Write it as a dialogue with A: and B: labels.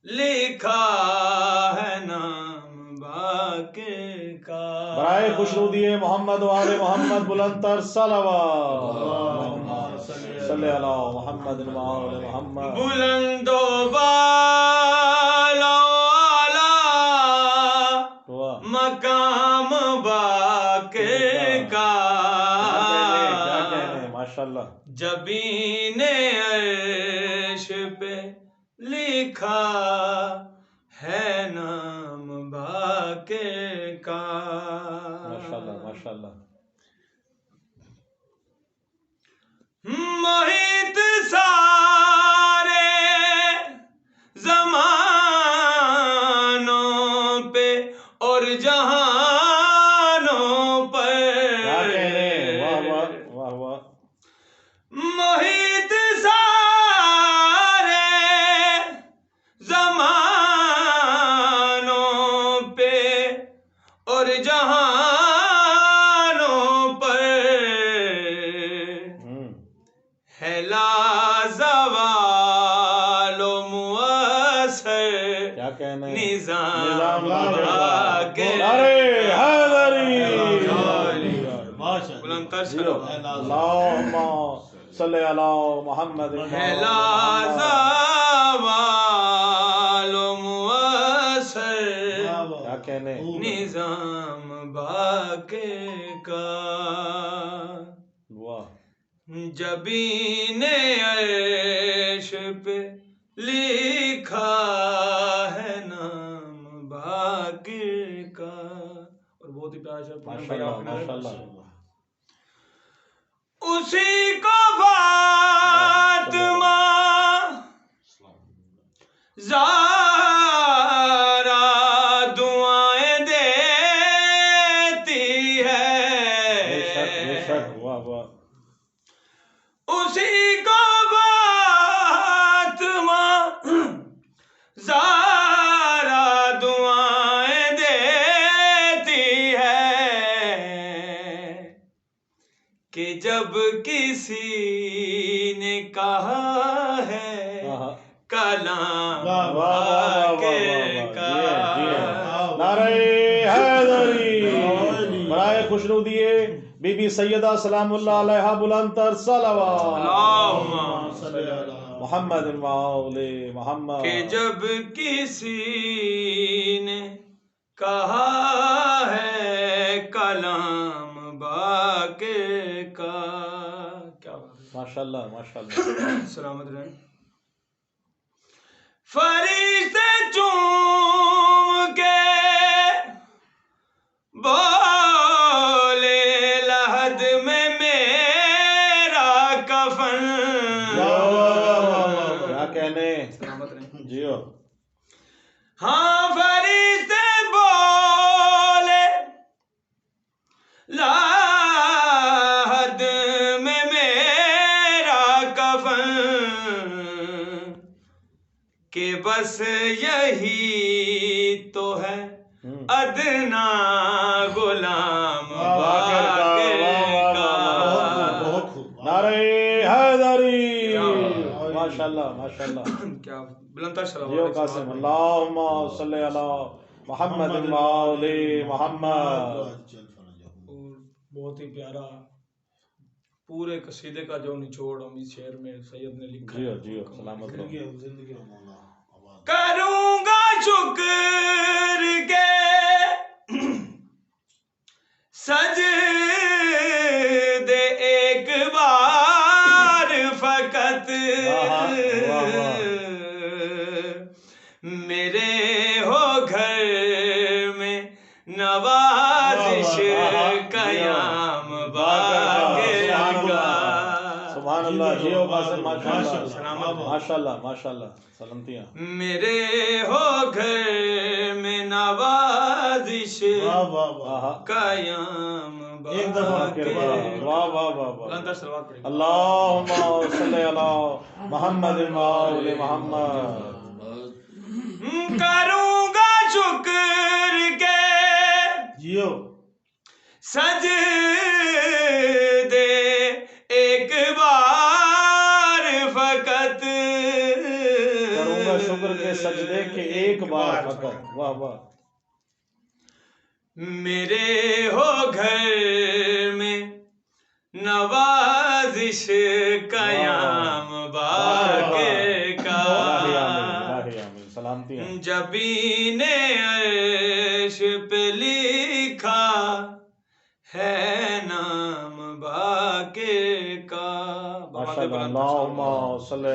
A: لکھا ہے نام باقی کا.
B: برائے خوشنودی محمد و آل محمد بلند تر صلوات. صلی اللہ محمد و آل محمد.
A: بلند و بالا
B: واہ
A: مقام باقی کا.
B: کیا کہنے ماشاءاللہ.
A: جبین عرش پہ لکھا ہے نام باقی کا.
B: ماشاءاللہ ماشاءاللہ.
A: محیط سارے زمانوں پہ اور جہانوں پر.
B: کیا کہنے. واہ واہ واہ واہ.
A: محیط سارے زمانوں پہ اور جہانوں پر ہے لازوال و مؤثر
B: کیا کہنے.
A: نظام باقی.
B: ارے حیدری.
A: بلند تر صلوات.
B: اللہم صلی علی محمد.
A: ہے لازوال و مؤثر
B: کیا کہنے.
A: نظام باقی کا.
B: واہ.
A: جبین عرش پہ لکھا ہے نام باقی کا. اور بہت ہی پیارا شعر.
B: ماشاءاللہ ماشاءاللہ.
A: اسی کو فاطمہ زہرا دعائیں دیتی ہے.
B: بے شک بے شک. واہ واہ.
A: اسی کو فاطمہ زہرا دعائیں دیتی ہے کہ جب کسی نے کہا ہے کلام باقی کا.
B: نعرہ حیدری. برائے خوشنودی بی بی سیدہ سلام اللہ علیہا بلند تر صلوات. محمد و آل محمد.
A: کہ جب کسی نے کہا ہے کلام باقی کا. کیا بات ہے.
B: ماشاءاللہ ماشاءاللہ.
A: سلامت رہیں. فرشتے چوم کے بولے لحد میں میرا کفن.
B: کیا کہنے.
A: سلامت رہیں.
B: جیو.
A: ہاں فرشتے بولے لحد میں میرا کفن کہ بس یہی تو ہے ادنا غلام باقی کا.
B: نعرہ حیدری. ماشاءاللہ ماشاءاللہ.
A: کیا بلند تر
B: جیو
A: صلوات.
B: قاسم. اللہم صلی علی محمد و آل محمد.
A: اور بہت ہی پیارا پورے قصیدے کا جو نچوڑ ہم اس شعر میں سید نے لکھا.
B: جیو جیو. سلامت رہو.
A: کروں گا شکر کے سجدے ایک بار فقط میرے ہو گھر میں نوازش قیام باقی کا.
B: سبحان اللہ. جیو قاسم. ماشاءاللہ ماشاءاللہ ماشاءاللہ. سلامتیاں.
A: میرے ہو گھر میں نوازش قیام باقی کا.
B: واہ واہ واہ واہ.
A: بلند تر صلوات پڑھیں.
B: اللہم صلی علی محمد و آل محمد.
A: کروں گا شکر کے
B: جیو.
A: سجدے ایک بار فقط
B: کروں و شکر کے سجدے کے ایک بار فقط. واہ واہ.
A: میرے ہو گھر میں نوازش قیام باقی کا.
B: الہی آمین الہی آمین. سلامتی ہیں.
A: جبین عرش پہ لکھا ہے نام باقی کا.
B: ماشاءاللہ. اللہم صلی